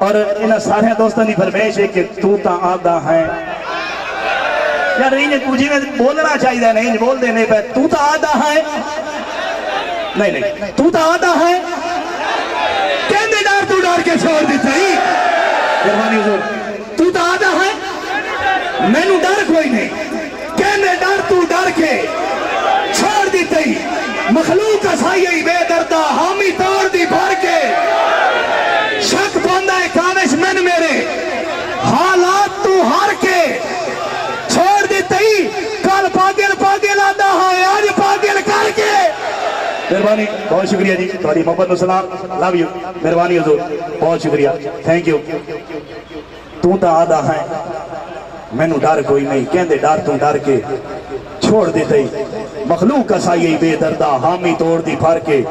اور انہاں سارے دوستوں کی فرمائش ہے کہ تو تا آدھا ہے یار انہیں کچھ میں بولنا چاہیے نہیں بول دینے پہ تو تا آدھا ہے نہیں تو تا آدھا ہے کہنے ڈار تو ڈار کے چھوڑ دیتا ہی مہربانی حضور تو تا آدھا ہے میں نو ڈر کوئی نہیں کہنے ڈر تو ڈر کے چھوڑ دیتا ہی مخلوق کا سائیہ بے دردہ حامی توڑ دی بھر کے شک پوندہ ہے کانش من میرے حالات تو ہار کے چھوڑ دیتا ہی کل پاگل آدھا ہے آج پاگل کر کے مہربانی بہت شکریہ جی تھوڑی محبت و سلام لو یو مہربانی حضور بہت شکریہ تھینک یو تو تا آدھا ہے میں نو ڈر کوئی نہیں کہندے ڈر تو ڈر کے چھوڑ دیتے ہی مخلوق کا سائیہ بے دردہ حامی توڑ دی پھر کے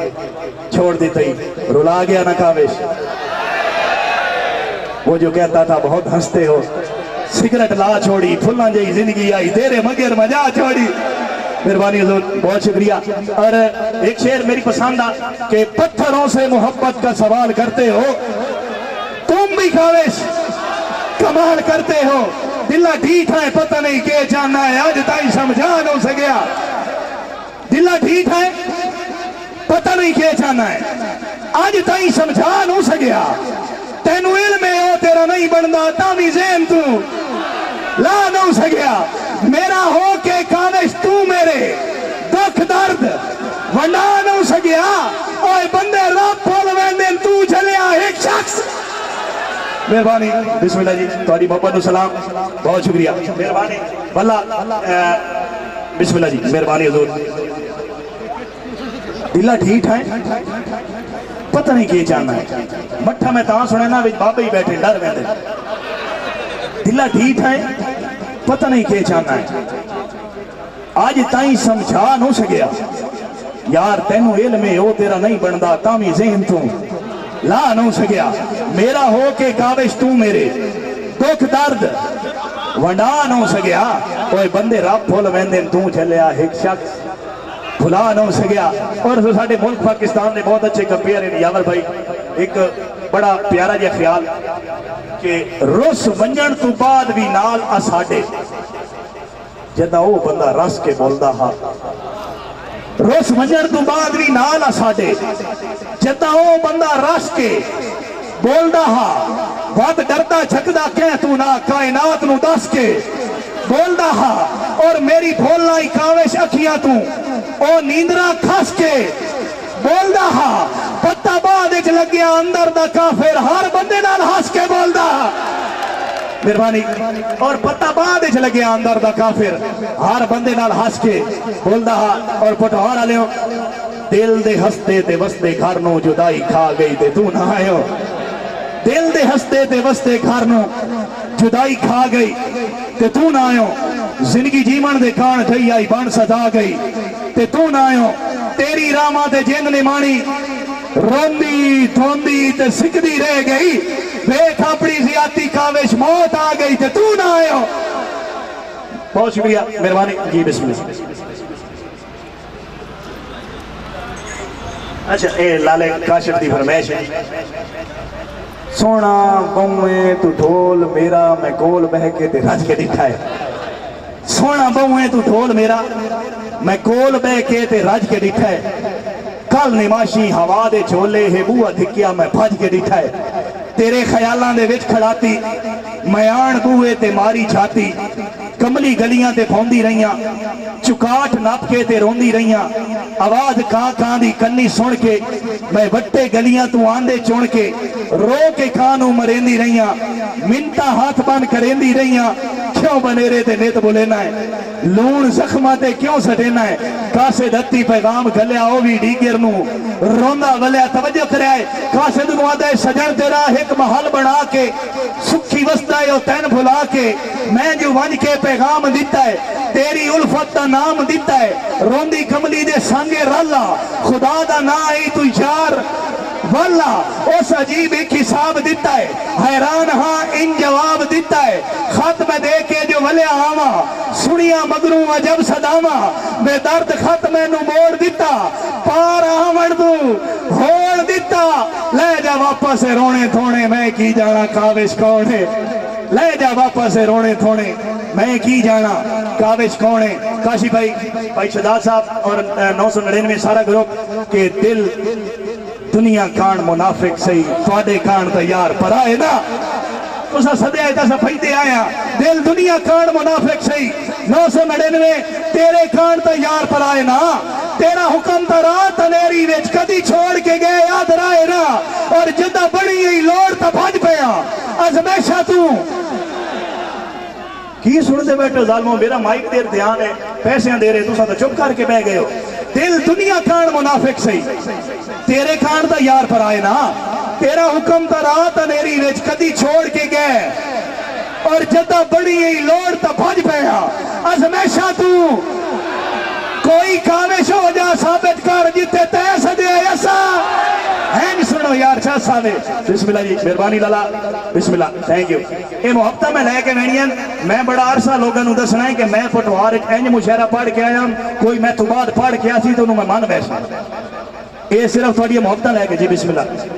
چھوڑ دیتے ہی رلا گیا نا کاوش وہ جو کہتا تھا بہت ہنستے ہو سگریٹ لا چھوڑی پھلنا جائی زندگی آئی تیرے مگر مجا چھوڑی مہربانی حضور بہت شکریہ اور ایک شعر میری پسند آ کہ پتھروں سے محبت کا سوال کرتے ہو تم بھی کاوش کمال کرتے ہو دلہ ٹھیک ہے پتہ نہیں کہ جاننا ہے آج تائی سمجھان ہو سکیا دلہ ٹھیک ہے پتہ نہیں کہ جاننا ہے آج تائی سمجھان ہو سکیا تینو علم ہو تیرا نہیں بندہ تامی ذہن تو لا نہ ہو سکیا میرا ہو کے کانش تو میرے دکھ درد ونڈا نہ ہو سکیا اوہ بندے رب پھول ویندن تو چلیا ایک شخص مہربانی بسم اللہ جی تھوڑی محبت و سلام بہت شکریہ مہربانی واللہ بسم اللہ جی مہربانی حضور دلہ ٹھیک ہے پتہ نہیں کیے جاننا ہے مٹھا میں تاں سنے نا بابے ہی بیٹھے ڈر میں دے دلہ ٹھیک ہے پتہ نہیں کیے جاننا ہے آج تائیں سمجھا نو سکیا یار تینو علم ہو تیرا نہیں بندہ تامی ذہن تو لا نو سکیا میرا ہو کے کاوش تو میرے دکھ درد ونڈا نو سکیا کوئی بندے رب پھول ویندن تو چلیا ایک شخص بھلا نہ ہو سکیا اور ساڑھے ملک پاکستان نے بہت اچھے کمپیئر ہیں یاور بھائی ایک بڑا پیارا جا خیال کہ رس ونجن تو بعد بھی نال اساڑے جدہ وہ بندہ رس کے بولدا ہا رس ونجن تو بعد بھی نال اساڑے جدہ وہ بندہ رس کے بولدا ہا بہت ڈرتا چھکدا کہہ تو نہ کائنات نو دس کے بولدا ہا اور میری بھولنا ہی کاوش اکھیاں تو او نیندرہ کھس کے بولدا ہا پتہ بعد اچھ لگیا اندر دا کافر ہر بندے نال ہس کے بولدا ہا مہربانی اور پتہ بعد اچھ لگیا اندر دا کافر ہر بندے نال ہس کے بولدا ہا اور پٹھوار آلے ہو دل دے ہستے تے وستے گھرنوں جدائی کھا گئی تے تو نہ آئے ہو دل دے ہستے تے وستے گھرنوں جدائی کھا گئی تے تو نہ آئے ہو زندگی جیمن دے کان تھئی آئی بان سزا گئی تے تو نہ آئے ہو تیری راما تے جن نے مانی روندی دھوندی تے سکدی رہ گئی بیٹھ اپنی زیادتی کاوش موت آ گئی تے تو نہ آئے ہو بہت شکریہ مہربانی جی بسم اللہ اچھا اے لالے کاشف دی فرمائش ہے سونا بوئے تو ڈھول میرا میں گول بہ کے تے رج کے دکھائے سونا بوئے تو ڈھول میرا میں گول بہ کے تے رج کے دکھائے کل نماشی ہوا دے جھولے ہے بوہ دھکیا میں بھج کے دکھائے تیرے خیالان دے وچ کھڑاتی میان بوئے تے ماری چھاتی کملی گلیاں تے پھوندی رہیاں چکاٹ ناپ کے تے روندی رہیاں آواز کان دی کنی سن کے میں وٹے گلیاں تو آندے چون کے رو کے کانوں مریندی رہیاں منتا ہاتھ بان کریندی رہیاں کیوں بنیرے تے نیت بولینا ہے لون زخمہ تے کیوں سٹینا ہے کاسے دتی پیغام گلیا اووی ڈیگر نو روندہ ولیا توجہ کرے آئے کاسے دنو آدھے سجن تیرا ایک محل بنا کے سکھی وسطہ ہے تین بھلا کے میں جو ونج کے پیغام دیتا ہے تیری الفت دا نام دیتا ہے روندی کملی دے سانگے راللہ خدا دا نا آئی تو یار واللہ اس عجیب ایک حساب دیتا ہے حیران ہاں ان جواب دیتا ہے خط میں دے کے جو جو ولیا آوا سنیا مگروں عجب صداوا بے درد خط مینوں موڑ دیتا پار آمن دو ہوڑ دیتا لے جا واپس رونے تھوڑے میں کی جانا کاوش کونے لے جا واپس رونے تھوڑے میں کی جانا کاوش کونے کاشی بھائی شہزاد صاحب اور 999 سارا گروپ کہ دل دنیا کان منافق سہی تواڈے کان تے یار پرائے نا تسا سدے آئے تسا پھیتے آیا دل دنیا کان منافق سہی 999 تیرے کان تے یار پرائے نا تیرا حکم تا رات انیری وچ کدی چھوڑ کے گئے یاد رائے نا اور جدہ بڑی ہی لوڑ تا بھج پیا ازمیشہ تو کی سن دے بیٹھو ظالموں میرا مائک دیر دھیان ہے پیسے دے رہے تو ساتھ چپ کر کے بہ گئے ہو دل دنیا کان منافق سہی تیرے کان تا یار پر آئے نا تیرا حکم تا رات انیری وچ کدی چھوڑ کے گئے اور جدہ بڑی ہی لوڑ تا بھج پیا ازمیشہ تو کوئی کاوش ہو جا ثابت کر جتے تے سدے ایسا ہینگ سنو یار چاہ ساوے بسم اللہ جی مہربانی لالا بسم اللہ تھینک یو اے محبتہ میں لے کے وینین میں بڑا عرصہ لوگوں نے دسنا ہے کہ میں پٹوار ایک اینج مشاعرہ پڑھ کے آیا کوئی میں تو بعد پڑھ کے آسی تو انہوں میں مان بیٹھا اے صرف تھوڑی محبتہ لے کے جی بسم اللہ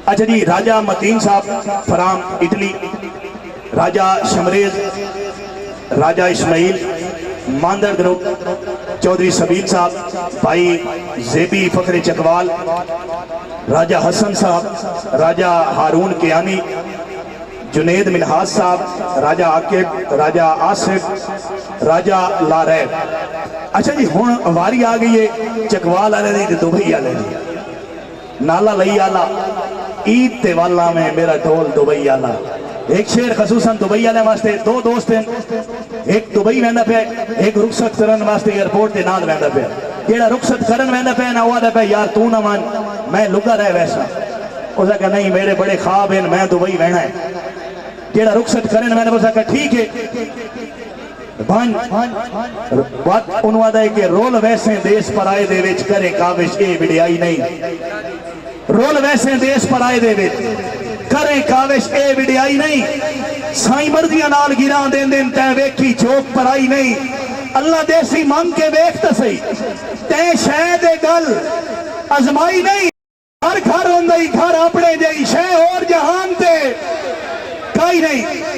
اچھا جی راجہ متین صاحب from Italy Raja Shamrez Raja Ismail Mandar group Chaudhry Sabeel صاحب بھائی زیبی فخر چکوال راجہ حسن صاحب راجہ ہارون کیانی جنید منہاس صاحب راجہ عاقب راجہ آصف راجہ لاریب اچھا جی ہون واری آگئی ہے چکوال آلے دی دبئی آلے دی نالا لئی آلا عید تے والا میں میرا ڈھول دبئی آلا ایک شیر خصوصاً دبئی آلے واسطے دو دوست ہیں ایک دبئی ویندہ پہ ایک رخصت کرن واسطے ایئرپورٹ دے نال ویندہ پہ جیڑا رخصت کرن ویندہ پہ نہ ہوا دے پہ یار تو نہ مان میں لگا رہے ویسا اس نے کہا نہیں میرے بڑے خواب ہیں میں دبئی وینا ہے جیڑا رخصت کرن ویندہ پہ اس نے کہا ٹھیک ہے بھان بات انہوں آدھا ہے کہ رول ویسے دیس پر آئے دے وچ کرے کاوش اے وڈیائی نہیں رول ویسے دیس پر آئے دے وچ کریں کاوش اے وڈیائی نہیں سائیں مردیاں نال گران دین دین تے ویکھی چوک پر آئی نہیں اللہ دیسی مانگ کے ویکھتا سی تے شاید گل ازمائی نہیں ہر گھر ہوندائی گھر اپنے جائی شے اور جہان تے کائی نہیں